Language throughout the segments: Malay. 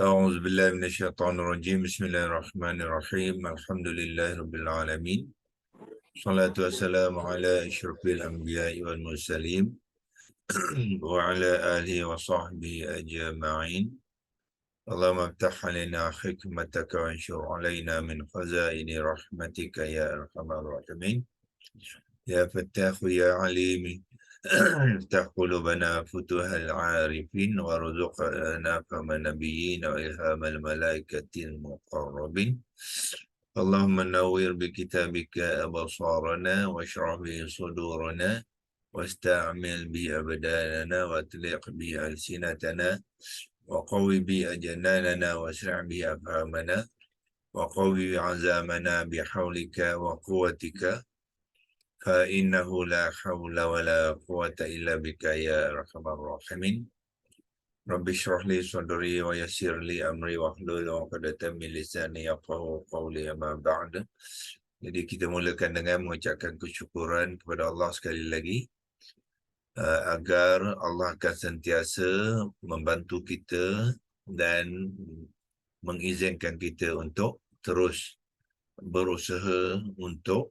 أعوذ بالله من الشيطان الرجيم بسم الله الرحمن الرحيم الحمد لله رب العالمين صلاة والسلام على أشرف الأنبياء والمرسلين وعلى آله وصحبه أجمعين اللهم افتح علينا حكمتك وانشر علينا من خزائن رحمتك يا أرحم الراحمين يا فتاح يا عليم افتح قلوبنا فتوح العارفين وارزقنا فهم النبيين وإلهام الملائكة المقربين اللهم نور بكتابك أبصارنا واشرح به صدورنا واستعمل به أبداننا واطلق به ألسنتنا وقوي به أجناننا واسرع به أفهامنا وقوي عزامنا بحولك وقوتك فإنه لا حول ولا قوة إلا بك يا أرحم الراحمين رب اشرح لي صدري ويسر لي أمري واحلل عقدة من lisani yafqahu qawli amma ba'd. Jadi kita mulakan dengan mengucapkan kesyukuran kepada Allah sekali lagi agar Allah akan sentiasa membantu kita dan mengizinkan kita untuk terus berusaha untuk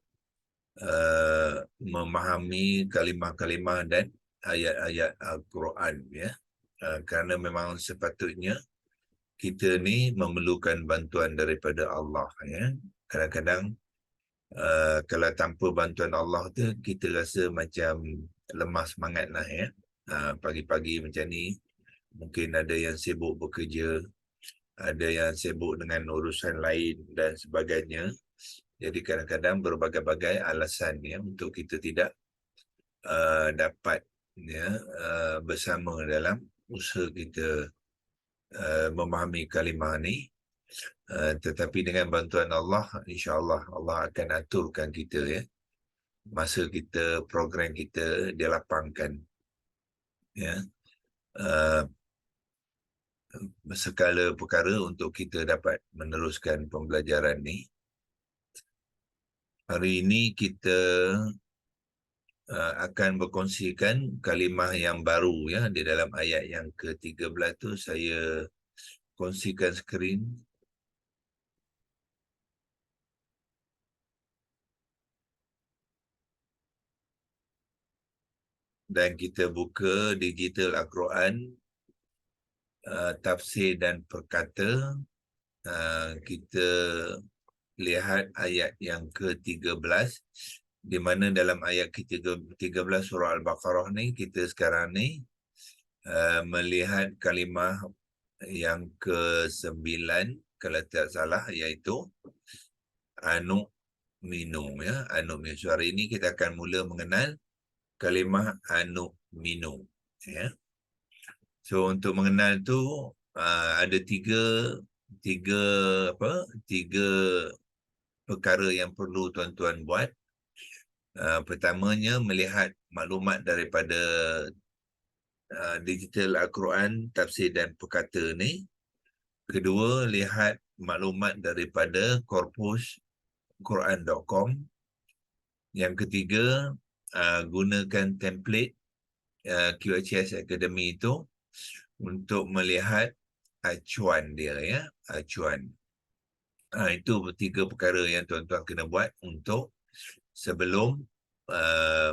memahami kalimah-kalimah dan ayat-ayat Al-Quran, ya. Kerana memang sepatutnya kita ni memerlukan bantuan daripada Allah, ya. Kadang-kadang kalau tanpa bantuan Allah tu kita rasa macam lemah semangat lah, ya. Pagi-pagi macam ni mungkin ada yang sibuk bekerja, ada yang sibuk dengan urusan lain dan sebagainya. Jadi kadang-kadang berbagai-bagai alasan, ya, untuk kita tidak dapat, ya, bersama dalam usaha kita memahami kalimah ni. Tetapi dengan bantuan Allah, insya-Allah Allah akan aturkan kita, ya. Masa kita, program kita dia lapangkan, ya. Segala perkara untuk kita dapat meneruskan pembelajaran ni. Hari ini kita akan berkongsikan kalimah yang baru, ya, di dalam ayat yang ke-13 tu. Saya kongsikan skrin. Dan kita buka digital Al-Quran, tafsir dan perkata. Kita lihat ayat yang ke-13, di mana dalam ayat ke-13 surah Al-Baqarah ni, kita sekarang ni melihat kalimah yang ke-9 kalau tak salah, iaitu anu'minu, ya. Anu'minu. So hari ini kita akan mula mengenal kalimah anu'minu, ya. So untuk mengenal tu ada tiga perkara yang perlu tuan-tuan buat. Pertamanya, melihat maklumat daripada digital Al-Quran, tafsir dan perkata ni. Kedua, lihat maklumat daripada korpus Quran.com. Yang ketiga, gunakan template QHS Academy itu untuk melihat acuan dia, ya, acuan. Itu tiga perkara yang tuan-tuan kena buat untuk sebelum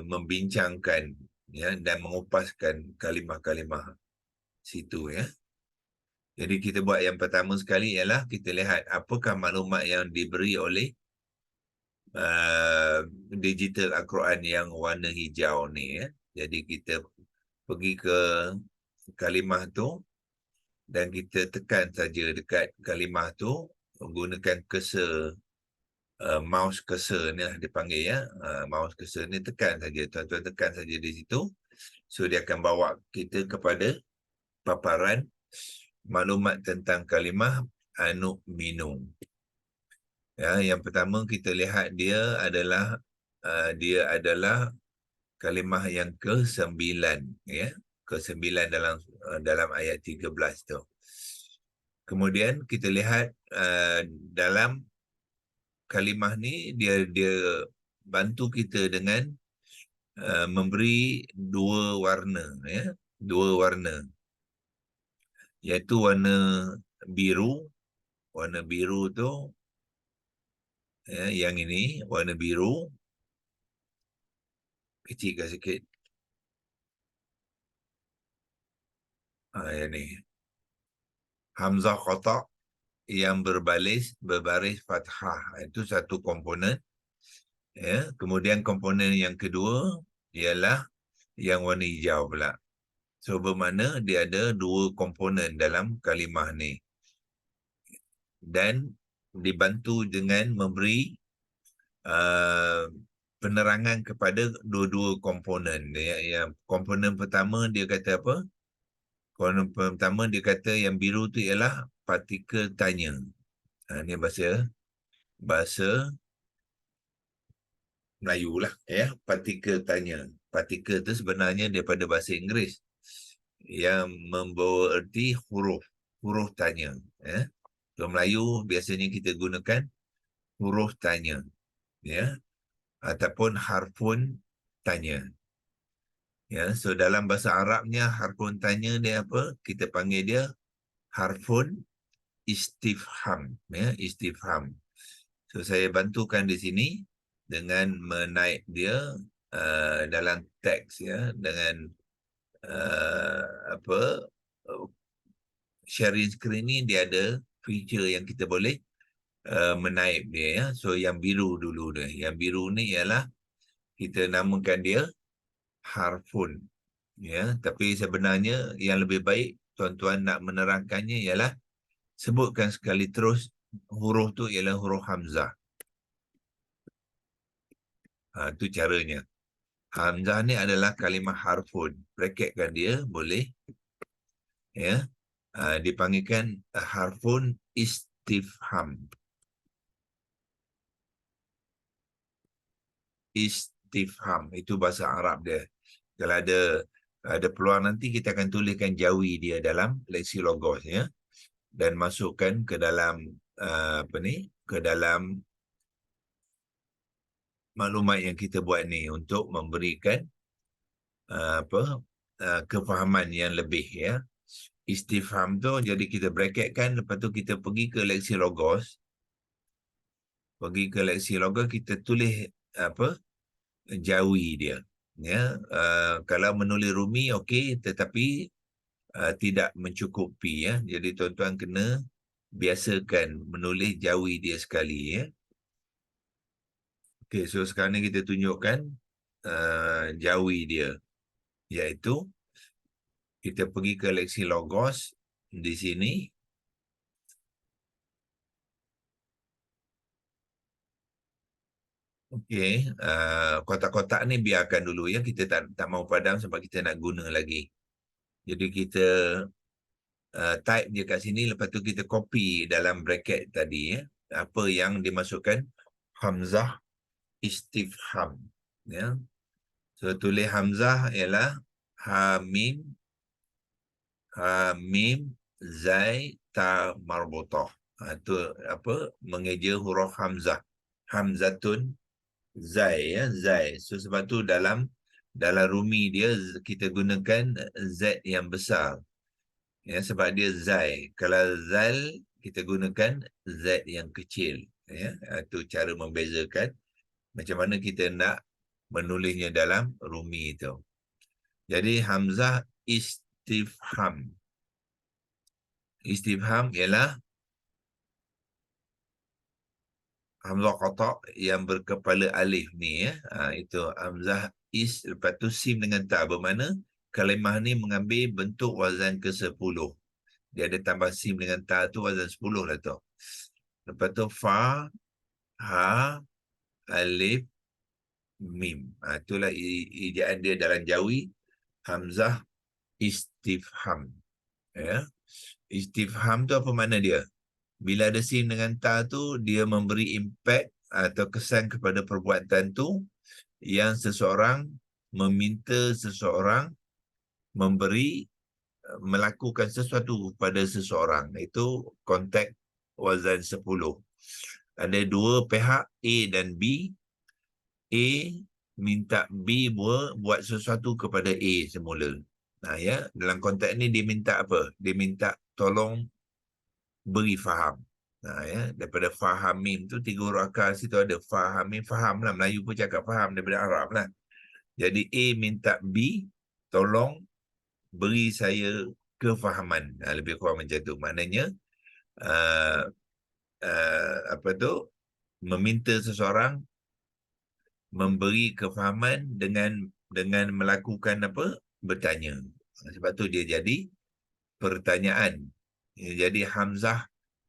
membincangkan, ya, dan mengupaskan kalimah-kalimah situ, ya. Jadi kita buat yang pertama sekali ialah kita lihat apakah maklumat yang diberi oleh digital Al-Quran yang warna hijau ni, ya. Jadi kita pergi ke kalimah tu dan kita tekan saja dekat kalimah tu menggunakan cursor, mouse cursor ni lah dipanggil, ya. Mouse cursor ni tekan saja, tuan-tuan tekan saja di situ. So dia akan bawa kita kepada paparan maklumat tentang kalimah anu'minu. Ya, yang pertama kita lihat dia adalah kalimah yang ke-9, ya. Ke-9 dalam ayat 13 tu. Kemudian kita lihat dalam kalimah ni dia bantu kita dengan memberi dua warna, ya. Dua warna, iaitu warna biru. Warna biru tu, ya, yang ini warna biru, kecilkan sikit. Yang ni. Hamzah kotak yang berbaris fathah. Itu satu komponen. Ya. Kemudian komponen yang kedua ialah yang warna hijau pula. So bermakna dia ada dua komponen dalam kalimah ni. Dan dibantu dengan memberi penerangan kepada dua-dua komponen. Yang komponen pertama dia kata apa? Komponen pertama dia kata yang biru tu ialah partikel tanya. Ini bahasa Melayu lah, ya. Partikel tanya. Partikel tu sebenarnya daripada bahasa Inggeris yang membawa erti huruf tanya. Ya. So Melayu biasanya kita gunakan huruf tanya, ya, ataupun harfun tanya. Ya, so dalam bahasa Arabnya harfun tanya dia apa? Kita panggil dia harfun istifham, ya, istifham. So saya bantukan di sini dengan menaik dia dalam teks, ya, dengan apa, sharing screen ni dia ada feature yang kita boleh menaip dia, ya. So yang biru dulu dia. Yang biru ni ialah kita namakan dia harfun, ya. Tapi sebenarnya yang lebih baik tuan-tuan nak menerangkannya ialah sebutkan sekali terus huruf tu ialah huruf hamzah. Itu caranya. Hamzah ni adalah kalimah harfun. Bracketkan dia boleh, ya. Dipanggilkan harfun istifham. Istifham itu bahasa Arab dia. Kalau ada peluang nanti kita akan tuliskan jawi dia dalam leksi logos, ya, dan masukkan ke dalam ke dalam maklumat yang kita buat ni untuk memberikan kefahaman yang lebih, ya. Istifham tu jadi kita bracketkan, lepas tu kita pergi ke leksi logos. Kita tulis jawi dia, ya. Kalau menulis rumi okey, tetapi tidak mencukupi, ya. Jadi tuan-tuan kena biasakan menulis jawi dia sekali, ya. Okey, so sekarang ni kita tunjukkan jawi dia, iaitu kita pergi ke leksi logos di sini. Okey, kotak-kotak ni biarkan dulu, ya. Kita tak mau padam sebab kita nak guna lagi. Jadi kita type je kat sini, lepas tu kita copy dalam bracket tadi, ya. Apa yang dimasukkan hamzah istifham, ya. So tulis hamzah ialah ha mim zai ta marbutah. Itu apa? Mengeja huruf hamzah. Hamzatun zai, ya, zai. So sebab tu dalam rumi dia kita gunakan z yang besar, ya, sebab dia zai. Kalau zal kita gunakan z yang kecil, ya. Itu cara membezakan macam mana kita nak menulisnya dalam rumi itu. Jadi hamzah istifham. Istifham ialah hamzah qata yang berkepala alif ni, ya. Itu hamzah lepas tu sim dengan ta, bermakna kalimah ni mengambil bentuk wazan ke-10. Dia ada tambah sim dengan ta tu wazan 10 lah tu. Lepas tu fa, ha, alif, mim. Itulah ejaan dia dalam jawi hamzah istifham, ya. Istifham tu apa makna dia? Bila ada sim dengan ta tu, dia memberi impact atau kesan kepada perbuatan tu yang seseorang meminta seseorang melakukan sesuatu pada seseorang. Itu konteks wazan 10. Ada dua pihak A dan B. A minta B buat sesuatu kepada A semula. Ya, dalam konteks ni dia minta apa? Dia minta tolong beri faham. Ya, daripada fahamim tu 3 huruf akar situ ada fahamim, faham lah. Melayu pun cakap faham daripada Arab lah. Jadi A minta B, tolong beri saya kefahaman. Lebih kurang macam tu. Maknanya uh, apa tu, meminta seseorang memberi kefahaman dengan melakukan apa, bertanya. Sebab tu dia jadi pertanyaan. Jadi hamzah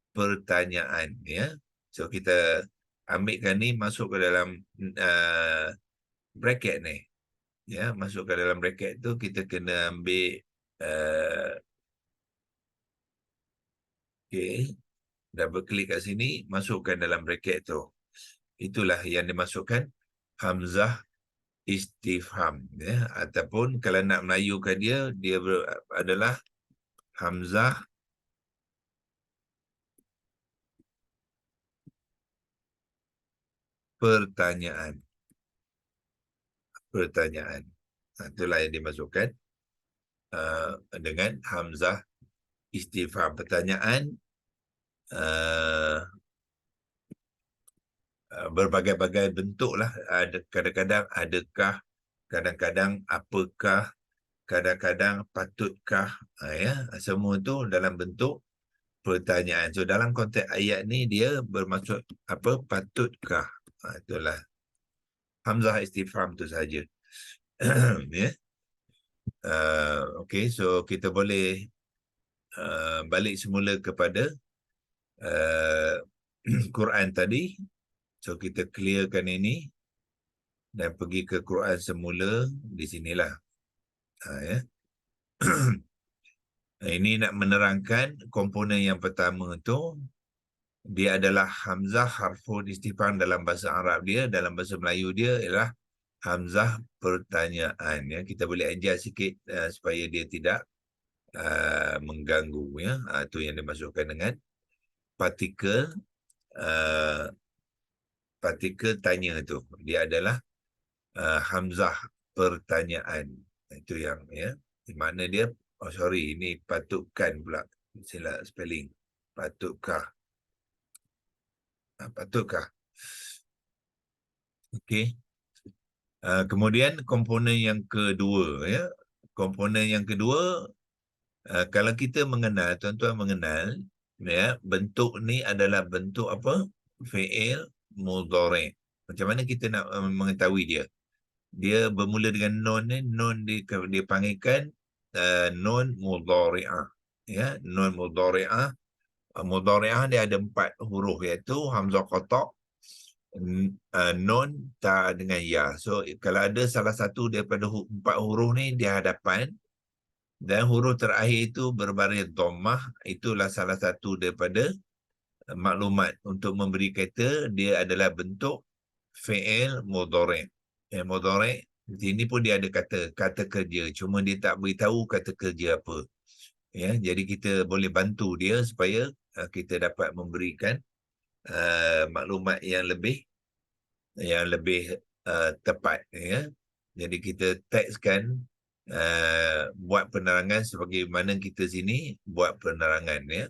pertanyaan, ya. So kita ambilkan ni masuk ke dalam bracket ni, ya. Masuk ke dalam bracket tu kita kena ambil okey, double klik kat sini, masukkan dalam bracket tu. Itulah yang dimasukkan hamzah istifham, ya. Ataupun kalau nak melayukan dia adalah hamzah pertanyaan. Itulah yang dimasukkan dengan hamzah istifham, pertanyaan. Berbagai-bagai bentuk lah. Kadang-kadang adakah, kadang-kadang apakah, kadang-kadang patutkah, ya. Semua tu dalam bentuk pertanyaan. So dalam konteks ayat ni dia bermaksud apa, patutkah. Itulah hamzah istifham tu saja. Ya. Okey, so kita boleh balik semula kepada Quran tadi. So kita clearkan ini dan pergi ke Quran semula di sinilah. Ya. Ini nak menerangkan komponen yang pertama tu, dia adalah hamzah harful istifham dalam bahasa Arab dia, dalam bahasa Melayu dia ialah hamzah pertanyaan, ya. Kita boleh adjust sikit supaya dia tidak mengganggu, ya. Itu yang dimasukkan dengan partikel tanya tu, dia adalah hamzah pertanyaan. Itu yang, ya, di mana dia, ini patutkan pula, silap spelling, patutkah. Okey. Kemudian komponen yang kedua, ya. Komponen yang kedua, kalau kita mengenal, tuan-tuan mengenal, ya, bentuk ni adalah bentuk apa? Fi'il mudhari'. Macam mana kita nak mengetahui dia? Dia bermula dengan nun ni, nun dipanggilkan nun mudhari'ah. Ya, nun mudhari'ah. Mudhari'ah dia ada 4 huruf, iaitu hamzah qata', nun, ta dengan ya. So kalau ada salah satu daripada 4 huruf ni di hadapan dan huruf terakhir itu berbaris dhammah, itulah salah satu daripada maklumat untuk memberi kata dia adalah bentuk fi'il mudhari'. Mudhari' di sini pun dia ada kata kerja, cuma dia tak beritahu kata kerja apa. Ya, jadi kita boleh bantu dia supaya kita dapat memberikan maklumat yang lebih tepat, ya. Jadi kita tekskan, buat penerangan sebagaimana kita sini buat penerangan, ya.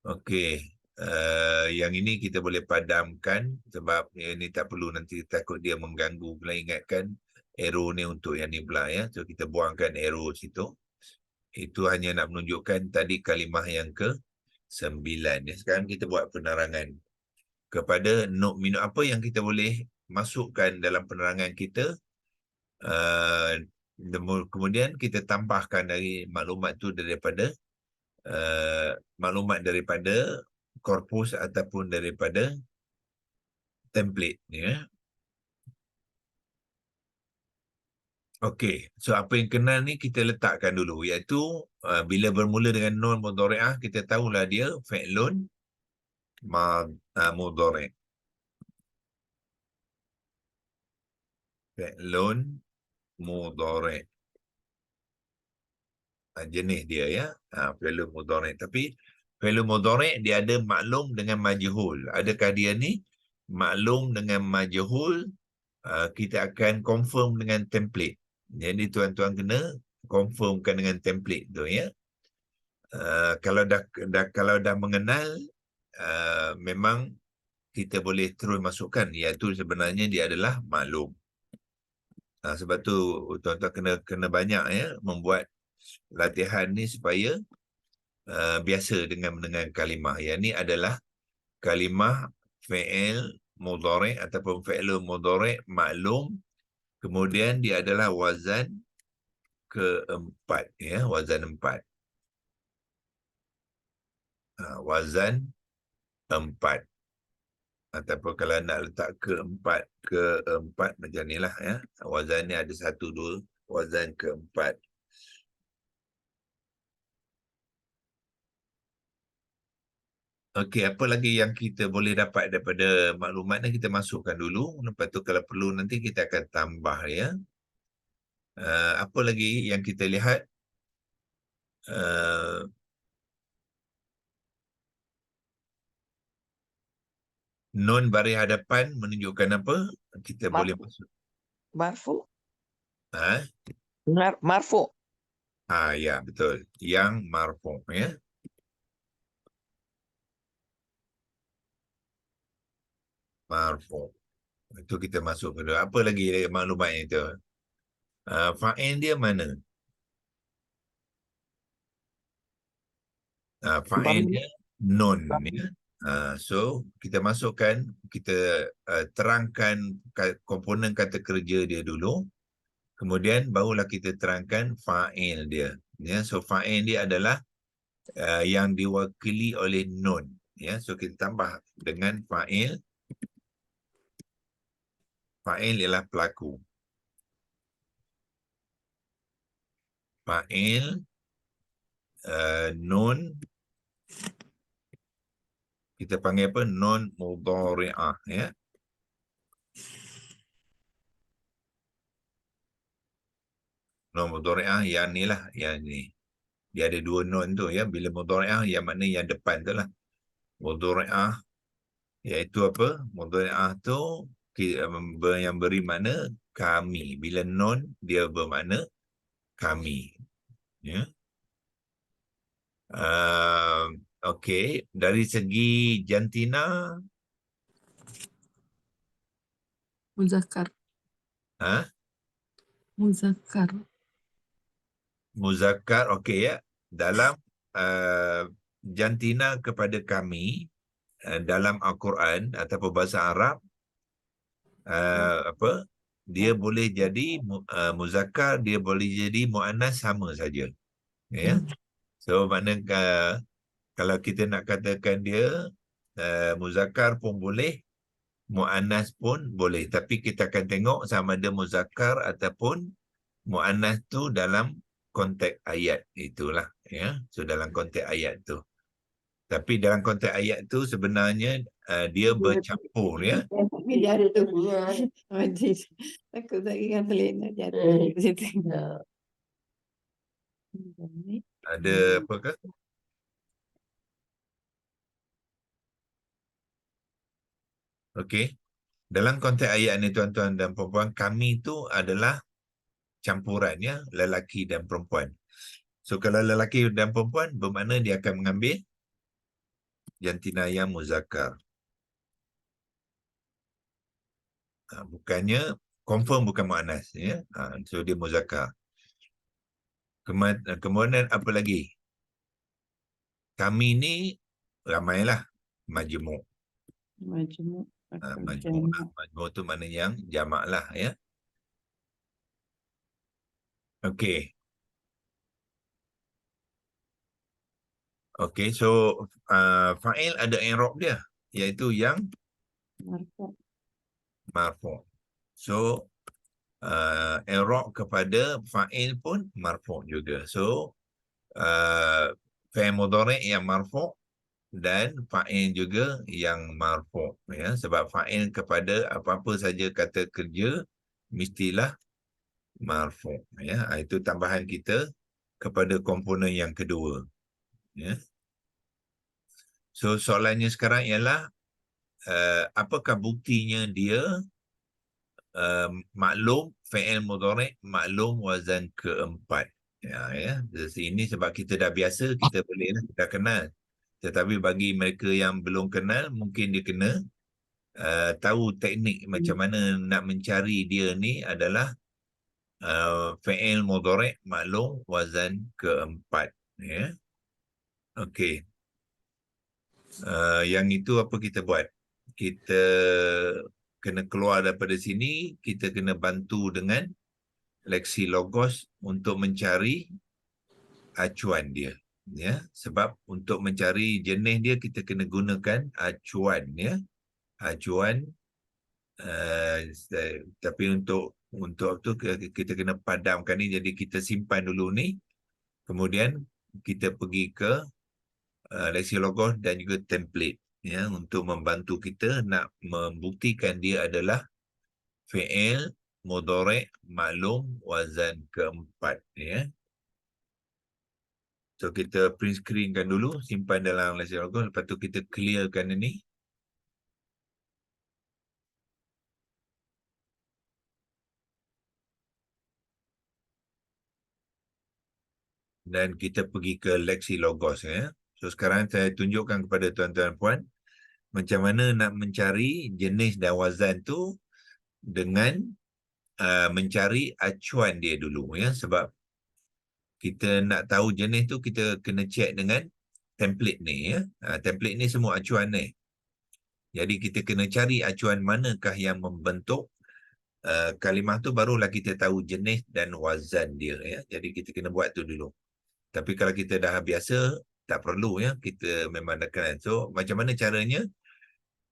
Okey, yang ini kita boleh padamkan sebab ini tak perlu nanti takut dia mengganggu. Kena ingatkan arrow ni untuk yang ni pula, ya. So kita buangkan arrow situ. Itu hanya nak menunjukkan tadi kalimah yang ke-9. Sekarang kita buat penerangan kepada minuk apa yang kita boleh masukkan dalam penerangan kita. Kemudian kita tambahkan dari maklumat tu daripada maklumat daripada korpus ataupun daripada template, ya. Okey, so apa yang kenal ni kita letakkan dulu, iaitu bila bermula dengan nun mudhari'ah, kita tahulah dia fi'lun mudhari'. Fi'lun mudhari'. Jenis dia, ya. Fi'lun mudhari'. Tapi fi'lun mudhari' dia ada maklum dengan majhul. Adakah dia ni maklum dengan majhul? Kita akan confirm dengan template. Jadi tuan-tuan kena confirmkan dengan template tu, ya. Kalau dah mengenal, memang kita boleh terus masukkan, iaitu sebenarnya dia adalah maklum. Sebab tu tuan-tuan kena banyak ya membuat latihan ni supaya biasa dengan mendengar kalimah. Yang ni adalah kalimah fi'il mudhari' ataupun fi'il mudhari' maklum. Kemudian dia adalah wazan keempat, ya, wazan 4. Wazan 4. Ataupun kalau nak letak keempat macam ni lah, ya. Wazan ni ada 1, 2, wazan keempat. Okey, apa lagi yang kita boleh dapat daripada maklumat ni, kita masukkan dulu. Lepas tu kalau perlu nanti kita akan tambah, ya. Apa lagi yang kita lihat? Nun baris hadapan menunjukkan apa? Kita boleh masuk. Marfu. Ha? Marfu. Ya, betul. Yang marfu, ya. Marfu. Itu kita masuk ke dulu. Apa lagi maklumatnya itu? Fa'il dia mana? Fa'il dia nun, ya. So kita masukkan, kita terangkan komponen kata kerja dia dulu. Kemudian barulah kita terangkan fa'il dia. Ya, so fa'il dia adalah yang diwakili oleh nun. Ya, so kita tambah dengan fa'il. Fa'il ialah pelaku. Fa'il, nun, kita panggil apa? Nun mudhari'ah, ya. Nun mudhari'ah yang ni lah, yang ni. Dia ada 2 nun tu, ya. Bila mudhari'ah, yang mana yang depan tu lah. Mudhari'ah, iaitu apa? Mudhari'ah tu yang beri makna kami. Bila nun, dia bermakna kami. Ya. Okey, dari segi jantina, Muzakkar. Muzakkar. Muzakkar, okey, ya. Dalam jantina kepada kami, dalam Al-Quran ataupun bahasa Arab, dia boleh jadi muzakkar, dia boleh jadi muannas, sama saja. Ya. So maknanya kalau kita nak katakan dia muzakkar pun boleh, muannas pun boleh, tapi kita akan tengok sama ada muzakkar ataupun muannas tu dalam konteks ayat itulah, ya. So dalam konteks ayat tu. Tapi dalam konteks ayat tu sebenarnya dia bercampur, ya. Jatuh. Takut lagi kan telena jatuh di situ. Ada apakah? Okey. Dalam konteks ayat ni tuan-tuan dan puan-puan, kami tu adalah campuran, ya, lelaki dan perempuan. So kalau lelaki dan perempuan, bermakna dia akan mengambil jantina yang muzakkar. Bukannya confirm bukan muannas, ya. So dia muzakkar. Kemudian apa lagi? Kami ni ramailah, majmuk. Majmuk. Majmuk tu mana yang jamak lah, ya. Okey. Okey, so fa'il ada i'rab dia, iaitu yang marfu'. So i'rab kepada fa'il pun marfu' juga. So fi'il mudhari' yang marfu' dan fa'il juga yang marfu', ya. Sebab fa'il kepada apa-apa saja kata kerja mestilah marfu', ya. Itu tambahan kita kepada komponen yang kedua, ya. So soalannya sekarang ialah apakah buktinya dia maklum fi'il mudhari' maklum wazan keempat, Ya, dari sini sebab kita dah biasa, kita boleh lah, kita kenal. Tetapi bagi mereka yang belum kenal, mungkin dia kena tahu teknik macam mana nak mencari dia ni adalah fi'il mudhari' maklum wazan keempat. Ya. Okey. Yang itu apa kita buat? Kita kena keluar daripada sini, kita kena bantu dengan Lexilogos untuk mencari acuan dia. Ya, sebab untuk mencari jenis dia kita kena gunakan acuan, ya. Acuan tapi untuk tu kita kena padamkan ni, jadi kita simpan dulu ni, kemudian kita pergi ke Lexilogos dan juga template, ya, untuk membantu kita nak membuktikan dia adalah fi'il mudhari' maklum wazan keempat, ya. So kita print screenkan dulu, simpan dalam Lexilogos, lepas tu kita clearkan ini. Dan kita pergi ke Lexilogos, ya. So sekarang saya tunjukkan kepada tuan-tuan puan macam mana nak mencari jenis dan wazan tu dengan mencari acuan dia dulu, ya. Sebab kita nak tahu jenis tu kita kena check dengan template ni, ya. Template ni semua acuan ni. Jadi kita kena cari acuan manakah yang membentuk kalimah tu, barulah kita tahu jenis dan wazan dia, ya. Jadi kita kena buat tu dulu. Tapi kalau kita dah biasa, tak perlu, ya. Kita memang dah kenal. So macam mana caranya?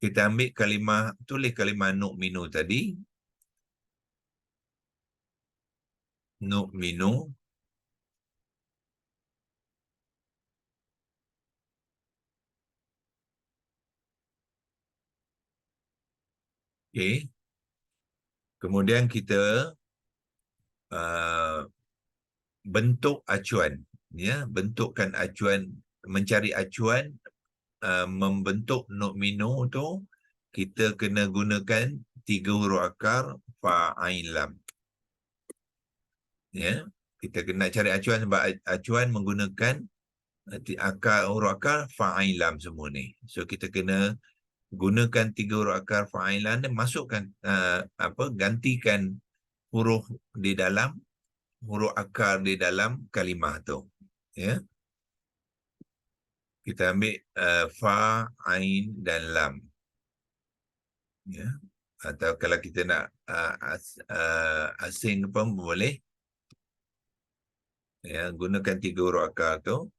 Kita ambil kalimah, tulis kalimah nu'minu tadi. Nu'minu. Okey. Kemudian kita bentuk acuan, ya, bentukkan acuan, mencari acuan, membentuk nu'minu tu kita kena gunakan 3 huruf akar fa ain lam. Ya, kita kena cari acuan sebab acuan menggunakan huruf akar fa ain lam semua ni. So kita kena gunakan 3 huruf akar fa ain lam dan masukkan gantikan huruf di dalam huruf akar di dalam kalimah tu, ya. Kita ambil fa, ain dan lam, ya. Atau kalau kita nak asing pun boleh, ya, gunakan 3 huruf akar tu.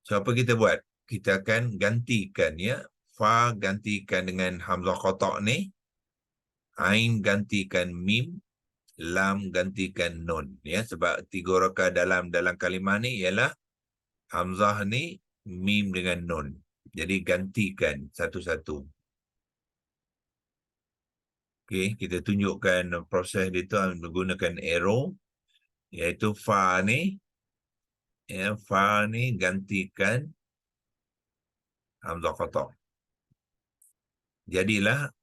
So apa kita buat? Kita akan gantikan, ya, fa gantikan dengan hamzah qata' ni, ain gantikan mim, lam gantikan nun, ya. Sebab 3 huruf akar dalam kalimah ni ialah hamzah ni, mim dengan nun. Jadi gantikan satu-satu. Okey, kita tunjukkan proses dia tu menggunakan arrow, iaitu fa ni, ya, fa ni gantikan hamzah qata'. Jadilah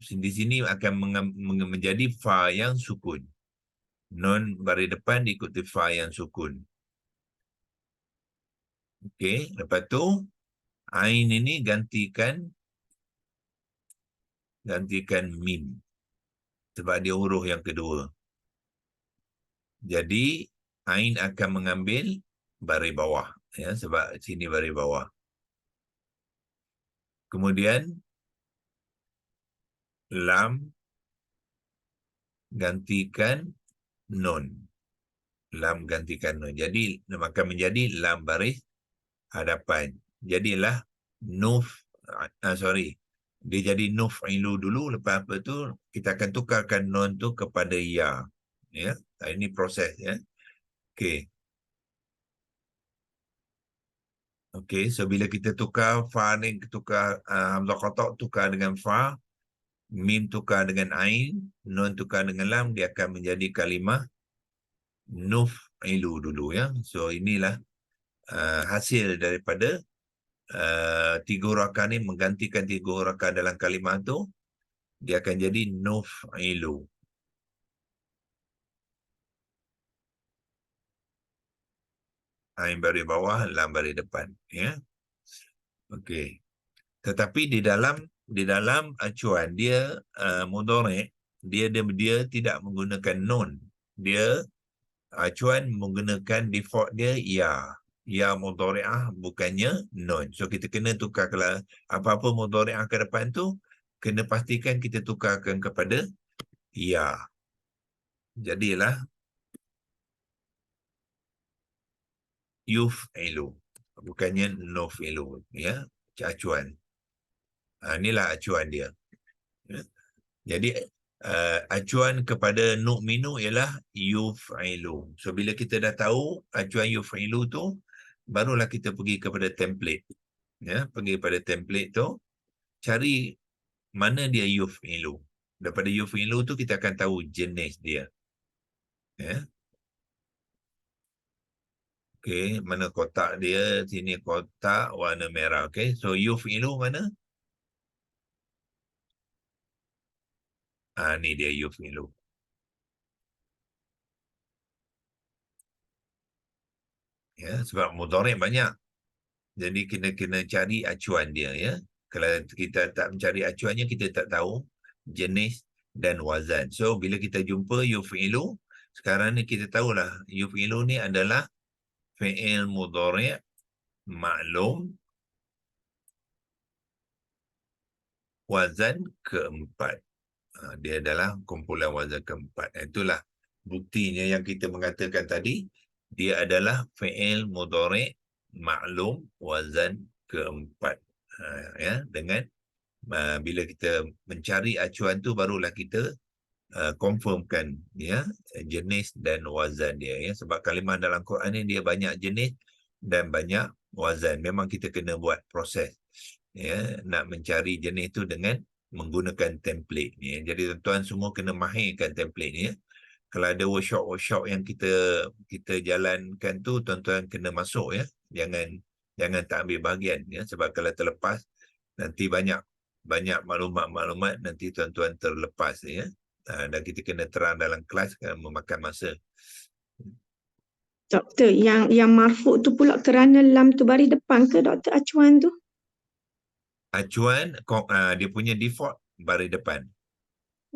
di sini akan menjadi fa yang sukun. Nun baris depan diikuti fa yang sukun. Okey, lepas tu ain ini gantikan mim. Sebab dia huruf yang kedua. Jadi ain akan mengambil baris bawah, ya, sebab sini baris bawah. Kemudian lam gantikan nun. Lam gantikan nun. Jadi akan menjadi lam baris hadapan. Jadilah dia jadi nuf'ilu dulu, lepas apa tu kita akan tukarkan nun tu kepada ya. Ya, ini proses, ya. Okey. Okey, so bila kita tukar fa ni, tukar hamzah qata' tukar dengan fa, mim tukar dengan ain, nun tukar dengan lam, dia akan menjadi kalimah nuf'ilu dulu, ya. So inilah hasil daripada 3 huruf akar ni menggantikan 3 huruf akar dalam kalimah tu, dia akan jadi nuf'ilu. Ain baris bawah, lam baris depan. Ya. Okey. Tetapi di dalam acuan dia mudhari', dia tidak menggunakan nun. Dia acuan menggunakan default dia ya. Ya mudhari'ah bukannya nun. So kita kena tukar, kalau apa-apa mudhari'ah ke depan tu kena pastikan kita tukarkan kepada ya. Jadilah yuf'ilu, bukannya nufilu, ya. Acuan. Inilah acuan dia. Ya. Jadi acuan kepada nu'minu ialah yuf'ilu. So bila kita dah tahu acuan yuf'ilu tu, barulah kita pergi kepada template. Ya, pergi pada template tu, cari mana dia yuf'ilu. Daripada yuf'ilu tu kita akan tahu jenis dia. Ya. Okey, mana kotak dia? Sini kotak warna merah. Okey, so yuf'ilu mana? Ni dia yuf'ilu. Ya, sebab mudhari' banyak. Jadi kena cari acuan dia, ya. Kalau kita tak mencari acuannya, kita tak tahu jenis dan wazan. So bila kita jumpa yuf'ilu, sekarang ni kita tahulah yuf'ilu ni adalah fi'il mudhari' maklum wazan keempat. Dia adalah kumpulan wazan keempat. Itulah buktinya yang kita mengatakan tadi, dia adalah fi'il mudhari' maklum wazan keempat. Ya, dengan bila kita mencari acuan tu, barulah kita confirmkan, ya, jenis dan wazan dia, ya. Sebab kalimah dalam Quran ni dia banyak jenis dan banyak wazan. Memang kita kena buat proses, ya, nak mencari jenis tu dengan menggunakan template ni, ya. Jadi tuan-tuan semua kena mahirkan template ni, ya. Kalau ada workshop yang kita jalankan tu, tuan-tuan kena masuk, ya. Jangan tak ambil bahagian, ya. Sebab kalau terlepas, nanti banyak maklumat-maklumat, nanti tuan-tuan terlepas, ya. Dan kita kena terang dalam kelas, memakan masa. Doktor, yang marfu' tu pula kerana lam tu baris depan ke doktor acuan tu? Acuan dia punya default baris depan.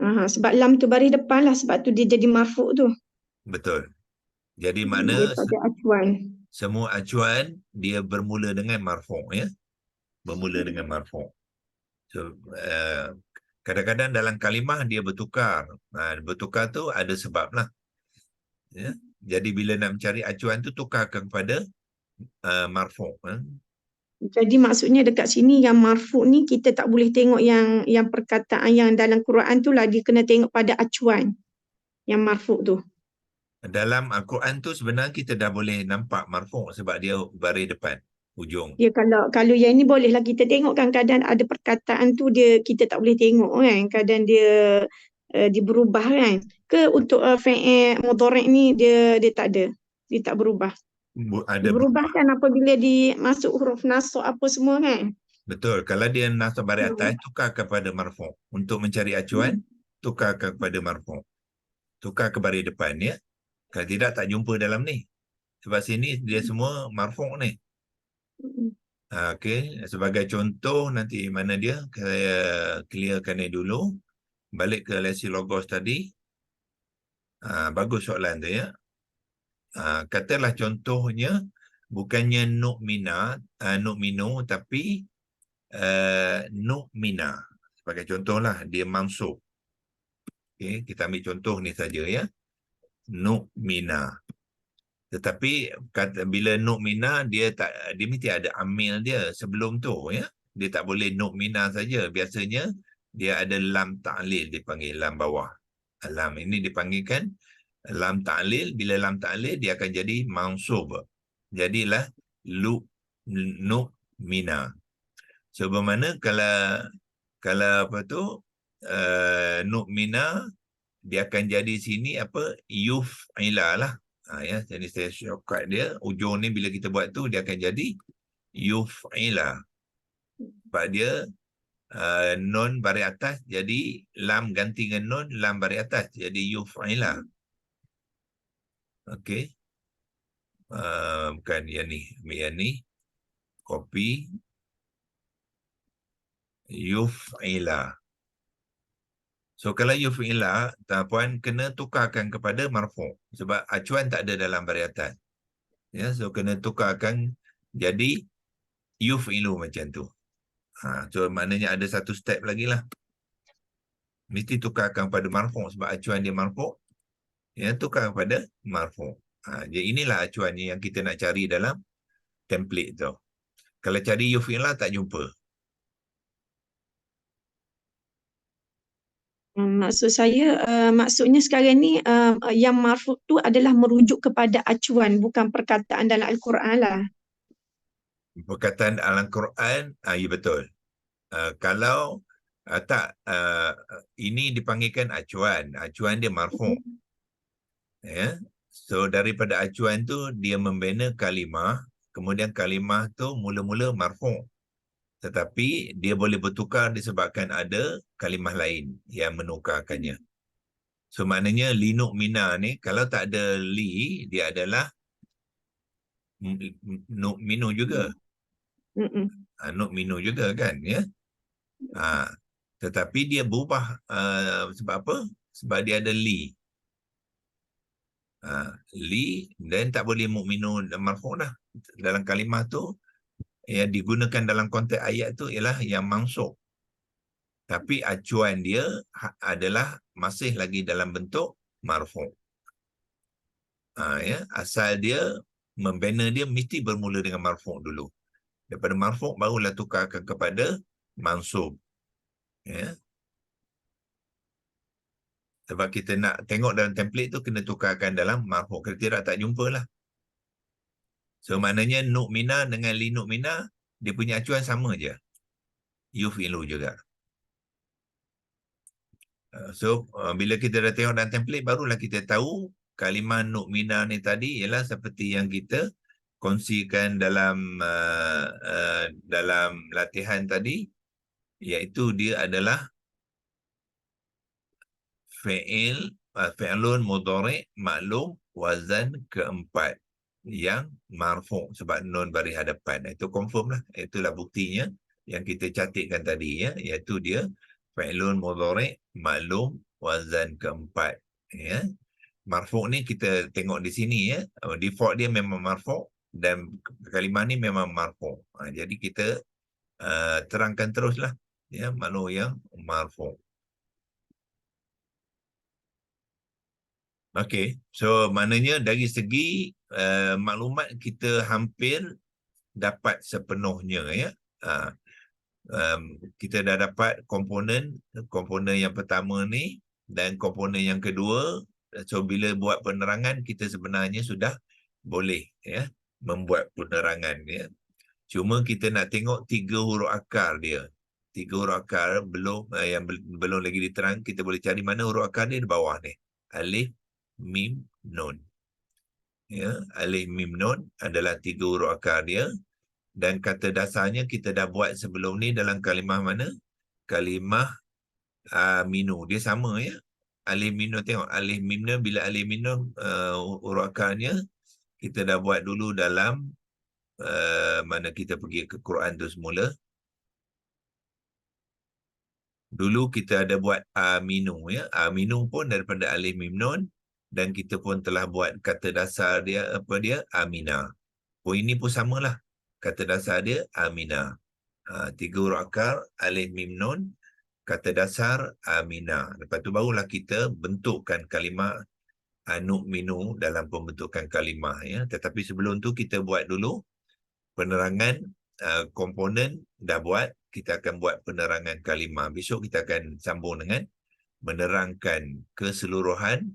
Sebab lam tu baris depan lah, sebab tu dia jadi marfu' tu. Betul. Jadi makna Daripada acuan. semua acuan dia bermula dengan marfu', ya. Bermula dengan marfu'. So kadang-kadang dalam kalimah dia bertukar. Bertukar tu ada sebab lah. Ya. Jadi bila nak mencari acuan tu, tukarkan kepada marfu'. Jadi maksudnya dekat sini yang marfu' ni kita tak boleh tengok yang perkataan yang dalam Quran tu lah, dia kena tengok pada acuan yang marfu' tu. Dalam Al-Quran tu sebenarnya kita dah boleh nampak marfu' sebab dia baris depan, ujung. Ya, kalau yang ni bolehlah kita tengok kan, kadang ada perkataan tu dia kita tak boleh tengok kan, kadang dia berubah kan. Ke untuk fi'il mudhari' ni dia tak ada, dia tak berubah. Ada Dia berubah kan apabila dimasuk huruf nasab apa semua kan. Betul. Kalau dia nasab baris atas, tukar kepada marfu'. Untuk mencari acuan, tukar kepada marfu'. Tukar ke baris depan, ya. Kalau tidak, tak jumpa dalam ni. Sebab sini dia semua marfu' ni. Okey. Sebagai contoh, nanti mana dia? Saya clearkan ni dulu. Balik ke lesi logos tadi. Bagus soalan tu, ya. Katalah contohnya, bukannya nu'minu, tapi nu'mina. Sebagai contohlah, dia mansub. Okay, kita ambil contoh ni saja, ya. Nu'mina. Tetapi bila nu'mina, dia mesti ada amil dia sebelum tu, ya. Dia tak boleh nu'mina saja. Biasanya dia ada lam ta'lil, dipanggil lam bawah. Lam ini dipanggilkan lam ta'lil. Bila lam ta'lil, dia akan jadi mansub. Jadilah nu'mina. So bermakna kalau apa tu nu'mina, dia akan jadi sini apa, yuf'ila lah. Ya, jadi saya shortcut dia, ujung ni bila kita buat tu dia akan jadi yuf'ila. Sebab dia nun baris atas, jadi lam ganti dengan nun, lam baris atas, jadi yuf'ila. Okey. bukan yang ni. Ambil yang ni. Copy. Yuf'ila. So kalau yuf'ila, puan kena tukarkan kepada marfu' sebab acuan tak ada dalam bariatan. Ya, so kena tukarkan jadi yuf'ilu macam tu. So maknanya ada satu step lagi lah. Mesti tukarkan pada marfu' sebab acuan dia marfu'. Ya, tukar kepada marfu'. Jadi inilah acuannya yang kita nak cari dalam template tu. Kalau cari yuf'ila tak jumpa. Maksud saya, maksudnya sekarang ni yang marfu' tu adalah merujuk kepada acuan, bukan perkataan dalam Al-Quran lah. Perkataan dalam Quran, ya betul. Kalau tak, ini dipanggilkan acuan. Acuan dia marfu'. Ya. So daripada acuan tu dia membina kalimah, kemudian kalimah tu mula-mula marfu'. Tetapi dia boleh bertukar disebabkan ada kalimah lain yang menukarkannya. So maknanya li nu'mina ni kalau tak ada li, dia adalah nu'minu juga. Nu'minu juga kan, ya. Tetapi dia berubah sebab apa? Sebab dia ada li. Li dan tak boleh mu'minu marfu' dah. Dalam kalimah tu yang digunakan dalam konteks ayat tu ialah yang mansub. Tapi acuan dia adalah masih lagi dalam bentuk marfu'. Ya, asal dia membina dia mesti bermula dengan marfu' dulu. Daripada marfu' barulah tukarkan kepada mansub. Ya. Sebab kita nak tengok dalam template tu kena tukarkan dalam marfu'. Kalau tidak tak jumpalah. So maknanya nu'mina dengan li nu'mina dia punya acuan sama je. Yuf'ilu juga. So bila kita dah tengok dalam template barulah kita tahu kalimah nu'mina ni tadi ialah seperti yang kita kongsikan dalam dalam latihan tadi, iaitu dia adalah fi'lun mudhari' maklum wazan keempat yang marfu' sebab nun bari hadapan. Itu confirm lah. Itulah buktinya yang kita cantikkan tadi, ya, iaitu dia fi'lun mudhari' maklum wazan keempat. Ya. Marfu' ni kita tengok di sini, ya. Default dia memang marfu' dan kalimah ni memang marfu'. Jadi kita terangkan teruslah, ya, maklum yang marfu'. Okey, so maknanya dari segi maklumat kita hampir dapat sepenuhnya, ya. Kita dah dapat komponen yang pertama ni dan komponen yang kedua. So bila buat penerangan kita sebenarnya sudah boleh, ya, membuat penerangan, ya. Cuma kita nak tengok 3 huruf akar dia. 3 huruf akar belum yang belum lagi diterang, kita boleh cari mana huruf akar dia di bawah ni. Alif, mim, nun. Ya, alif, mim, nun adalah 3 huruf akar dia. Dan kata dasarnya kita dah buat sebelum ni dalam kalimah mana? Kalimah minu. Dia sama, ya. Alif, mim, nun. Tengok alif, mim, nun. Bila alif, mim, nun huruf akarnya kita dah buat dulu dalam mana kita pergi ke Quran tu semula. Dulu kita ada buat aminu, ya. Aminu pun daripada alif, mim, nun. Dan kita pun telah buat kata dasar dia, apa dia? Amina. Oh, ini pun samalah. Kata dasar dia Amina. 3 huruf akar, alif, mim, nun. Kata dasar Amina. Lepas tu barulah kita bentukkan kalimah nu'minu dalam pembentukan kalimah, ya. Tetapi sebelum tu kita buat dulu penerangan komponen dah buat. Kita akan buat penerangan kalimah. Besok kita akan sambung dengan menerangkan keseluruhan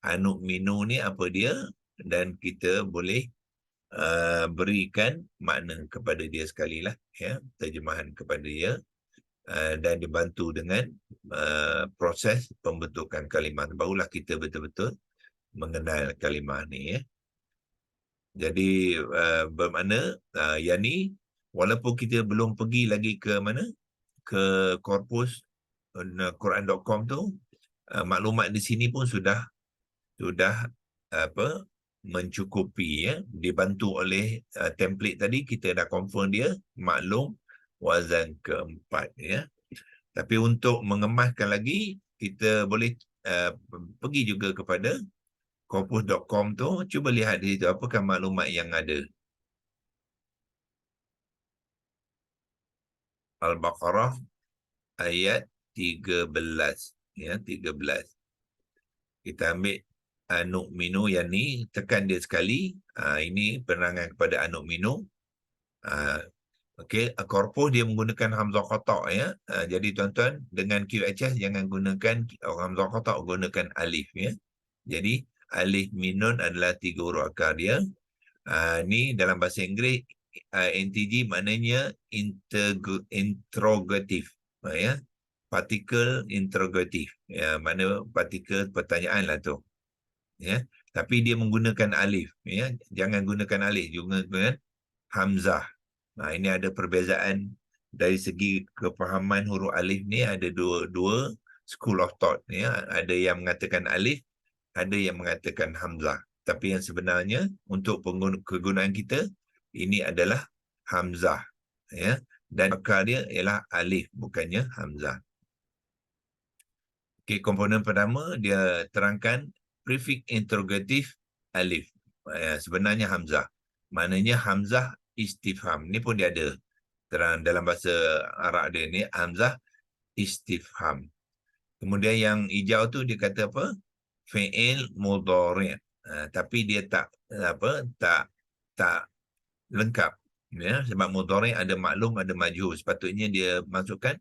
nu'minu ni apa dia dan kita boleh berikan makna kepada dia sekali lah, ya, terjemahan kepada dia dan dibantu dengan proses pembentukan kalimah. Barulah kita betul-betul mengenal kalimah ni, ya. Jadi bermakna yang ni walaupun kita belum pergi lagi ke mana, ke korpus Quran.com tu, maklumat di sini pun sudah apa mencukupi, ya. Dibantu oleh template tadi, kita dah confirm dia maklum wazan keempat, ya. Tapi untuk mengemaskan lagi, kita boleh pergi juga kepada corpus.com tu, cuba lihat di situ apakah maklumat yang ada. Al-Baqarah ayat 13, ya, 13. Kita ambil nu'minu yang ni, tekan dia sekali. Ini penerangan kepada nu'minu. Okey, korpus dia menggunakan hamzah qata', ya. Jadi tuan-tuan dengan QHS jangan gunakan hamzah qata', gunakan alif, ya. Jadi alif minun adalah 3 huruf akar dia. Ni dalam bahasa Inggeris NTG maknanya interrogative, ya. Partikel interrogative, ya, mana partikel pertanyaan lah tu, ya. Tapi dia menggunakan alif, ya. Jangan gunakan alif, juga gunakan hamzah. Ini ada perbezaan dari segi kefahaman huruf alif ni, ada dua school of thought, ya. Ada yang mengatakan alif, ada yang mengatakan hamzah. Tapi yang sebenarnya untuk kegunaan kita, ini adalah hamzah, ya. Dan akar dia ialah alif, bukannya hamzah. Okey, komponen pertama dia terangkan prefix interrogatif alif. Sebenarnya hamzah. Maknanya hamzah istifham. Ni pun dia ada terang dalam bahasa Arab dia ni, hamzah istifham. Kemudian yang hijau tu dia kata apa? Fi'il mudhari'. Tapi dia tak lengkap, ya, sebab mudhari' ada maklum, ada majhul. Sepatutnya dia masukkan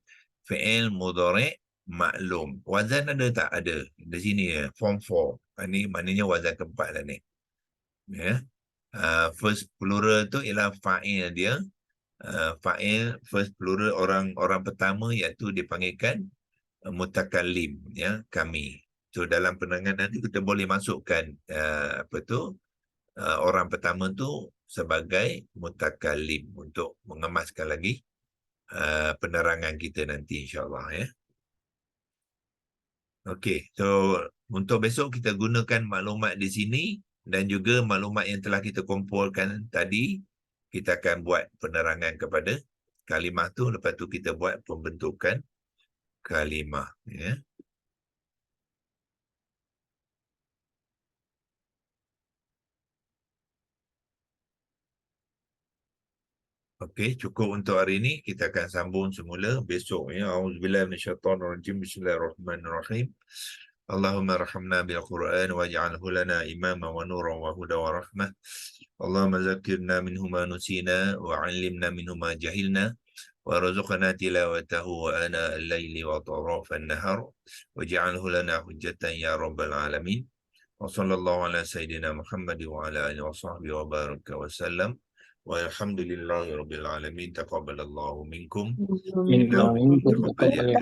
fi'il mudhari' maklum. Wazan ada tak? Ada. Di sini ya, form 4. Ini maknanya wazan keempat lah ni. Ya. First plural tu ialah fa'il dia. Fa'il first plural orang pertama, iaitu dipanggilkan mutakallim, ya, kami. So dalam penerangan nanti kita boleh masukkan orang pertama tu sebagai mutakallim untuk mengemaskan lagi penerangan kita nanti, insya-Allah, ya. Okey, so untuk besok kita gunakan maklumat di sini dan juga maklumat yang telah kita kumpulkan tadi. Kita akan buat penerangan kepada kalimah tu, lepas tu kita buat pembentukan kalimah, ya. Okey, cukup untuk hari ini. Kita akan sambung semula besok, ya. Auzubillahi minasyaitonirrajim. Bismillahirrahmanirrahim. Allahumma rahamna bil Qur'an waj'alhu lana imama wa nuran wa huda wa rahmah. Allahumma zakkirna minhu ma nusina wa 'allimna minhu ma jahilna wa rzuqna tilawatahu wa ana al-laili wa atraf an-nahar waj'alhu lana hujjatan ya rabbal alamin. Wa sallallahu ala sayyidina Muhammad wa ala alihi wa sahbihi wa baraka wa sallam. Walhamdulillahi rabbil alamin. Taqabbalallahu minkum. Minna wa minkum. Taqabbal ya.